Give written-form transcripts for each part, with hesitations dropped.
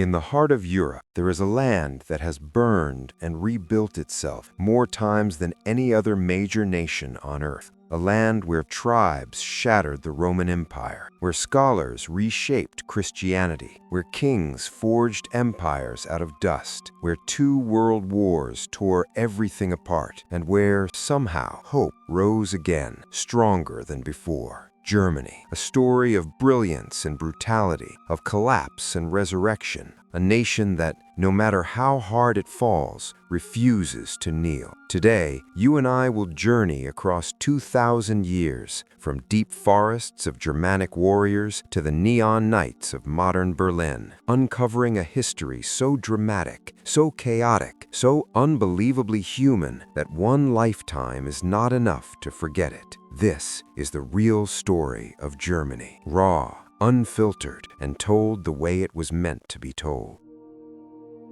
In the heart of Europe, there is a land that has burned and rebuilt itself more times than any other major nation on earth. A land where tribes shattered the Roman Empire, where scholars reshaped Christianity, where kings forged empires out of dust, where 2 world wars tore everything apart, and where, somehow, hope rose again, stronger than before. Germany, a story of brilliance and brutality, of collapse and resurrection, a nation that, no matter how hard it falls, refuses to kneel. Today, you and I will journey across 2,000 years, from deep forests of Germanic warriors to the neon nights of modern Berlin, uncovering a history so dramatic, so chaotic, so unbelievably human that one lifetime is not enough to forget it. This is the real story of Germany, raw, unfiltered, and told the way it was meant to be told.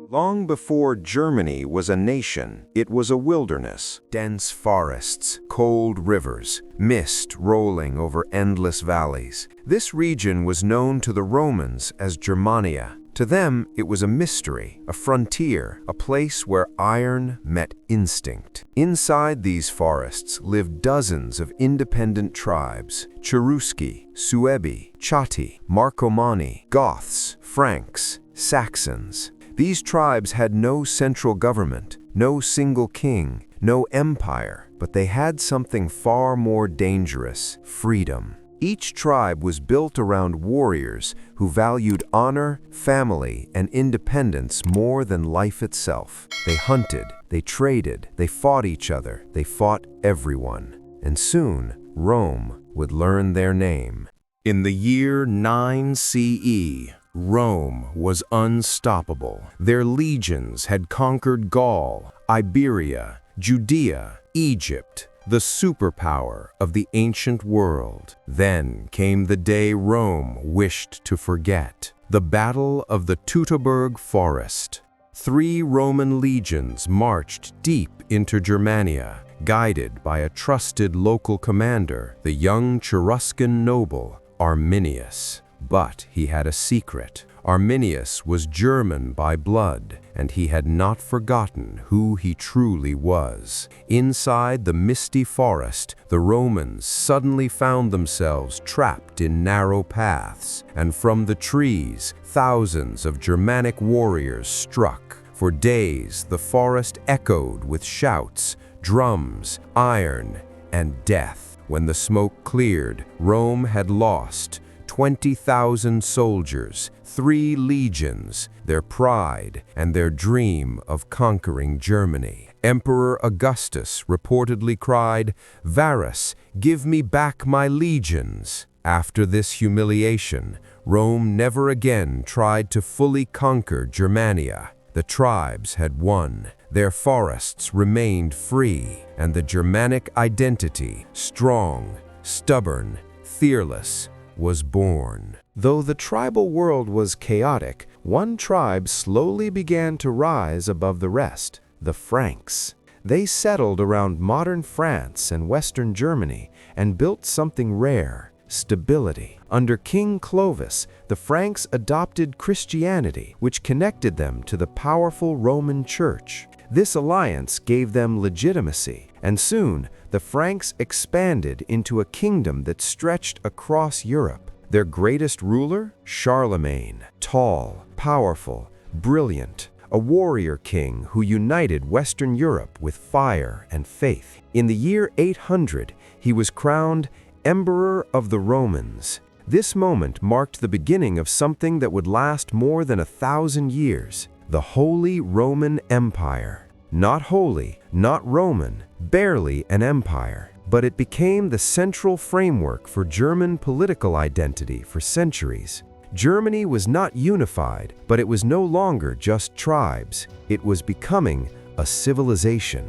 Long before Germany was a nation, it was a wilderness. Dense forests, cold rivers, mist rolling over endless valleys. This region was known to the Romans as Germania. To them, it was a mystery, a frontier, a place where iron met instinct. Inside these forests lived dozens of independent tribes: Cherusci, Suebi, Chatti, Marcomanni, Goths, Franks, Saxons. These tribes had no central government, no single king, no empire, but they had something far more dangerous: freedom. Each tribe was built around warriors who valued honor, family, and independence more than life itself. They hunted, they traded, they fought each other, they fought everyone. And soon, Rome would learn their name. In the year 9 CE, Rome was unstoppable. Their legions had conquered Gaul, Iberia, Judea, Egypt, the superpower of the ancient world. Then came the day Rome wished to forget: the Battle of the Teutoburg Forest. 3 Roman legions marched deep into Germania, guided by a trusted local commander, the young Cheruscan noble Arminius. But he had a secret. Arminius was German by blood, and he had not forgotten who he truly was. Inside the misty forest, the Romans suddenly found themselves trapped in narrow paths, and from the trees, thousands of Germanic warriors struck. For days, the forest echoed with shouts, drums, iron, and death. When the smoke cleared, Rome had lost 20,000 soldiers, 3 legions, their pride, and their dream of conquering Germany. Emperor Augustus reportedly cried, "Varus, give me back my legions." After this humiliation, Rome never again tried to fully conquer Germania. The tribes had won, their forests remained free, and the Germanic identity, strong, stubborn, fearless, was born. Though the tribal world was chaotic, one tribe slowly began to rise above the rest: the Franks. They settled around modern France and Western Germany and built something rare: stability. Under King Clovis, the Franks adopted Christianity, which connected them to the powerful Roman Church. This alliance gave them legitimacy, and soon the Franks expanded into a kingdom that stretched across Europe. Their greatest ruler, Charlemagne, tall, powerful, brilliant, a warrior king who united Western Europe with fire and faith. In the year 800, he was crowned Emperor of the Romans. This moment marked the beginning of something that would last more than 1,000 years: the Holy Roman Empire. Not holy, not Roman, barely an empire, but it became the central framework for German political identity for centuries. Germany was not unified, but it was no longer just tribes. It was becoming a civilization.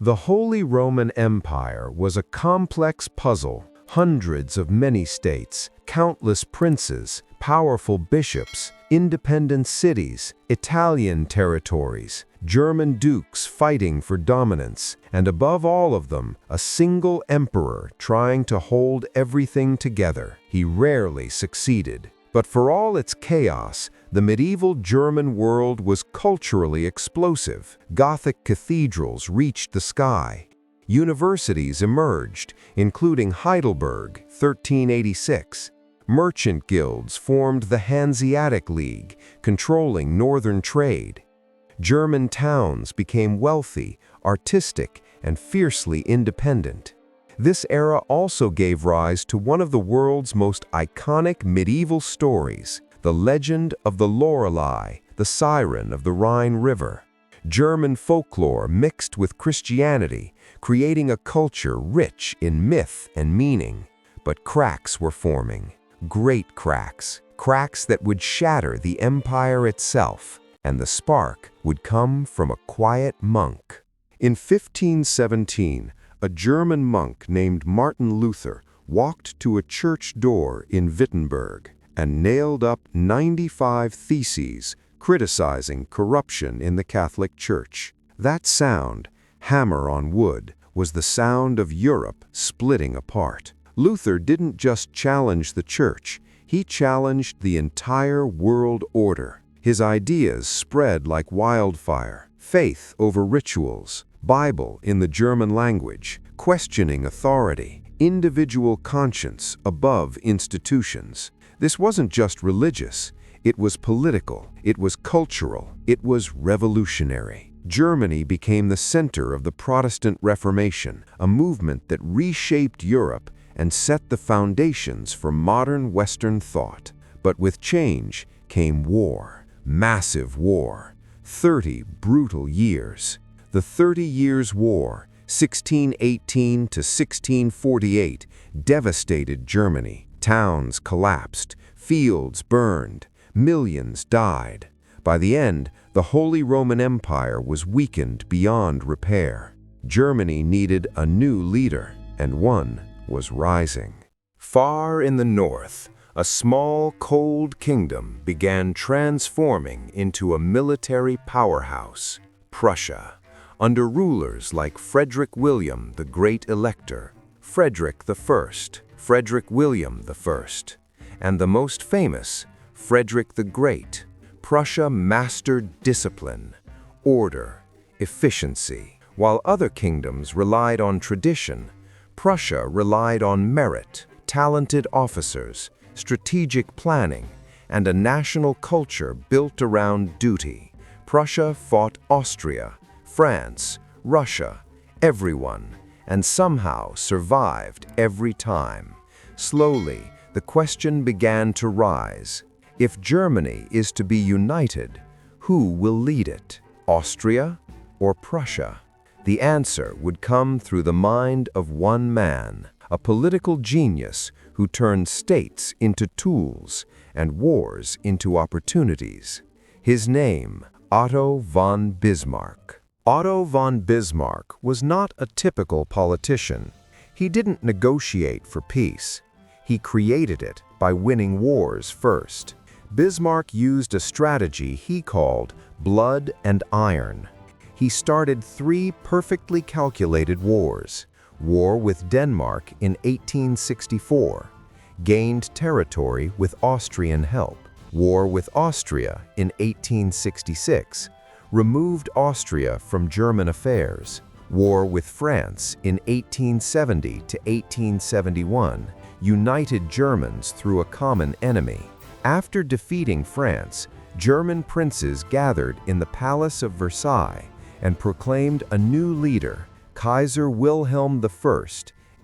The Holy Roman Empire was a complex puzzle: hundreds of many states, countless princes, powerful bishops, independent cities, Italian territories, German dukes fighting for dominance, and above all of them, a single emperor trying to hold everything together. He rarely succeeded, But for all its chaos, the medieval German world was culturally explosive. Gothic cathedrals reached the sky. Universities emerged, including Heidelberg, 1386. Merchant guilds formed the Hanseatic League, controlling northern trade. German towns became wealthy, artistic, and fiercely independent. This era also gave rise to one of the world's most iconic medieval stories, the legend of the Lorelei, the siren of the Rhine River. German folklore mixed with Christianity, creating a culture rich in myth and meaning. But cracks were forming, great cracks, cracks that would shatter the empire itself, and the spark would come from a quiet monk. In 1517, a German monk named Martin Luther walked to a church door in Wittenberg and nailed up 95 theses criticizing corruption in the Catholic Church. That sound, hammer on wood, was the sound of Europe splitting apart. Luther didn't just challenge the Church, he challenged the entire world order. His ideas spread like wildfire: faith over rituals, Bible in the German language, questioning authority, individual conscience above institutions. This wasn't just religious, it was political, it was cultural, it was revolutionary. Germany became the center of the Protestant Reformation, a movement that reshaped Europe and set the foundations for modern Western thought. But with change came war, massive war, 30 brutal years. The 30 Years' War, 1618 to 1648, devastated Germany. Towns collapsed, fields burned, millions died. By the end, the Holy Roman Empire was weakened beyond repair. Germany needed a new leader, and one was rising. Far in the north, a small, cold kingdom began transforming into a military powerhouse, Prussia. Under rulers like Frederick William, the Great Elector, Frederick William I, and the most famous, Frederick the Great, Prussia mastered discipline, order, efficiency. While other kingdoms relied on tradition, Prussia relied on merit, talented officers, strategic planning, and a national culture built around duty. Prussia fought Austria, France, Russia, everyone, and somehow survived every time. Slowly, the question began to rise. If Germany is to be united, who will lead it? Austria or Prussia? The answer would come through the mind of one man, a political genius who turned states into tools and wars into opportunities. His name, Otto von Bismarck. Otto von Bismarck was not a typical politician. He didn't negotiate for peace. He created it by winning wars first. Bismarck used a strategy he called blood and iron. He started 3 perfectly calculated wars. War with Denmark in 1864, gained territory with Austrian help. War with Austria in 1866, removed Austria from German affairs. War with France in 1870 to 1871, united Germans through a common enemy. After defeating France, German princes gathered in the Palace of Versailles and proclaimed a new leader, Kaiser Wilhelm I,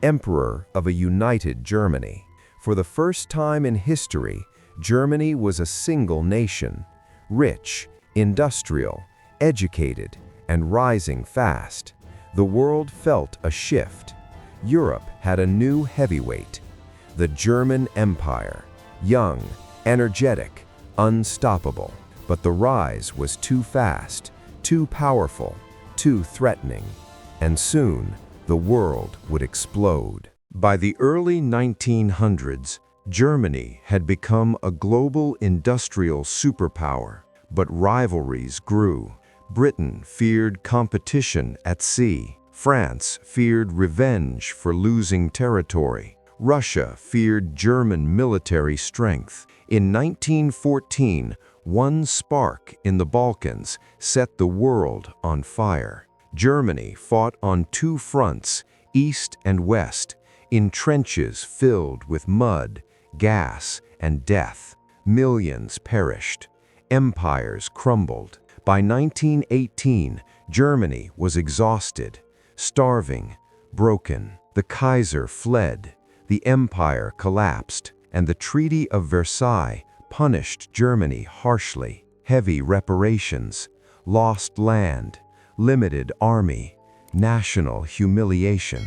Emperor of a united Germany. For the first time in history, Germany was a single nation, rich, industrial, educated, and rising fast. The world felt a shift. Europe had a new heavyweight, the German Empire, young, energetic, unstoppable. But the rise was too fast, too powerful, too threatening, and soon the world would explode. By the early 1900s, Germany had become a global industrial superpower, but rivalries grew. Britain feared competition at sea. France feared revenge for losing territory. Russia feared German military strength. In 1914, one spark in the Balkans set the world on fire. Germany fought on two fronts, east and west, in trenches filled with mud, gas, and death. Millions perished. Empires crumbled. By 1918, Germany was exhausted, starving, broken. The Kaiser fled, the empire collapsed, and the Treaty of Versailles punished Germany harshly. Heavy reparations, lost land, limited army, national humiliation.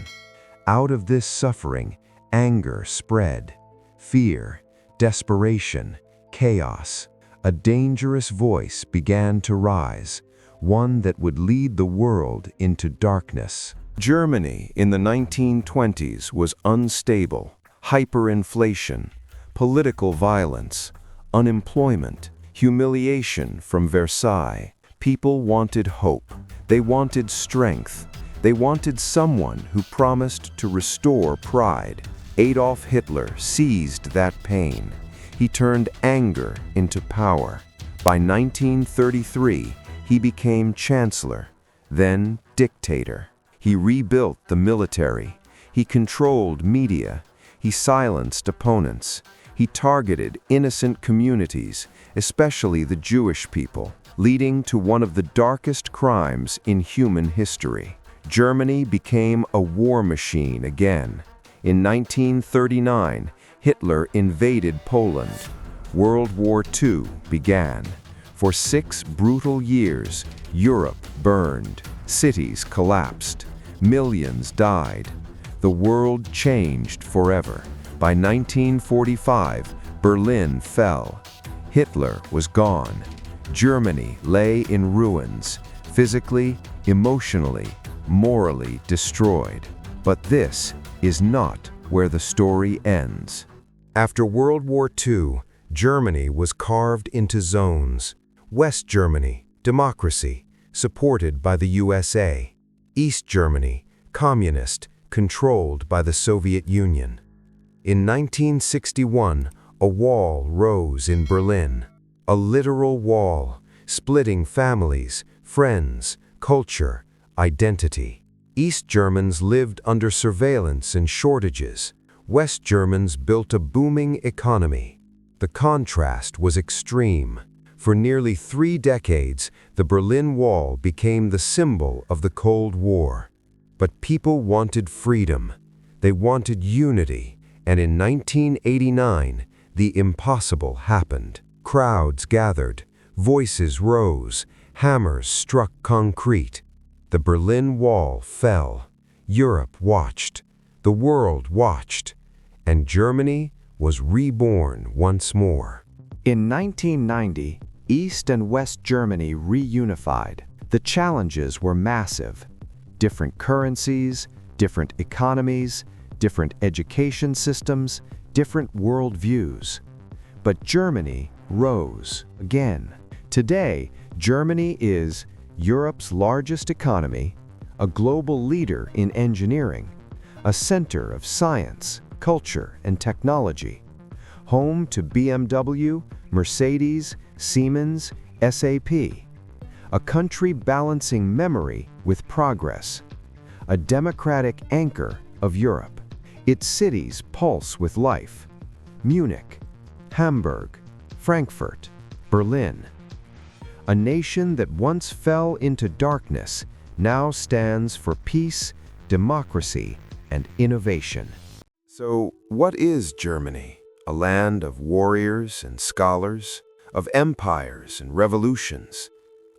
Out of this suffering, anger spread, fear, desperation, chaos. A dangerous voice began to rise, one that would lead the world into darkness. Germany in the 1920s was unstable. Hyperinflation, political violence, unemployment, humiliation from Versailles. People wanted hope. They wanted strength. They wanted someone who promised to restore pride. Adolf Hitler seized that pain. He turned anger into power. By 1933, he became chancellor, then dictator. He rebuilt the military. He controlled media. He silenced opponents. He targeted innocent communities, especially the Jewish people, leading to one of the darkest crimes in human history. Germany became a war machine again. In 1939, Hitler invaded Poland. World War II began. For 6 brutal years, Europe burned. Cities collapsed. Millions died. The world changed forever. By 1945, Berlin fell. Hitler was gone. Germany lay in ruins, physically, emotionally, morally destroyed. But this is not where the story ends. After World War II, Germany was carved into zones. West Germany, democracy, supported by the USA. East Germany, communist, controlled by the Soviet Union. In 1961, a wall rose in Berlin. A literal wall, splitting families, friends, culture, identity. East Germans lived under surveillance and shortages. West Germans built a booming economy. The contrast was extreme. For nearly 3 decades, the Berlin Wall became the symbol of the Cold War. But people wanted freedom. They wanted unity. And in 1989, the impossible happened. Crowds gathered, voices rose, hammers struck concrete. The Berlin Wall fell. Europe watched. The world watched. And Germany was reborn once more. In 1990, East and West Germany reunified. The challenges were massive. Different currencies, different economies, different education systems, different worldviews. But Germany rose again. Today, Germany is Europe's largest economy, a global leader in engineering, a center of science, culture, and technology, home to BMW, Mercedes, Siemens, SAP, a country balancing memory with progress, a democratic anchor of Europe. Its cities pulse with life. Munich, Hamburg, Frankfurt, Berlin. A nation that once fell into darkness now stands for peace, democracy, and innovation. So, what is Germany? A land of warriors and scholars, of empires and revolutions,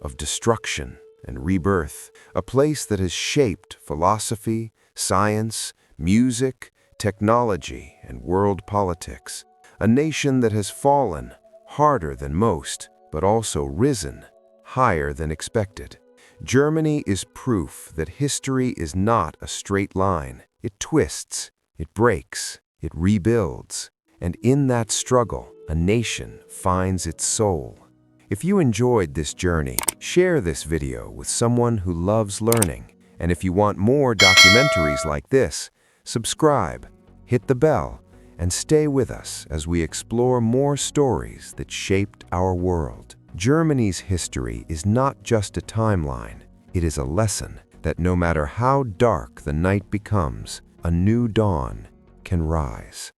of destruction and rebirth, a place that has shaped philosophy, science, music, technology, and world politics. A nation that has fallen harder than most, but also risen higher than expected. Germany is proof that history is not a straight line. It twists, it breaks, it rebuilds. And in that struggle, a nation finds its soul. If you enjoyed this journey, share this video with someone who loves learning. And if you want more documentaries like this, subscribe, hit the bell, and stay with us as we explore more stories that shaped our world. Germany's history is not just a timeline, it is a lesson that no matter how dark the night becomes, a new dawn can rise.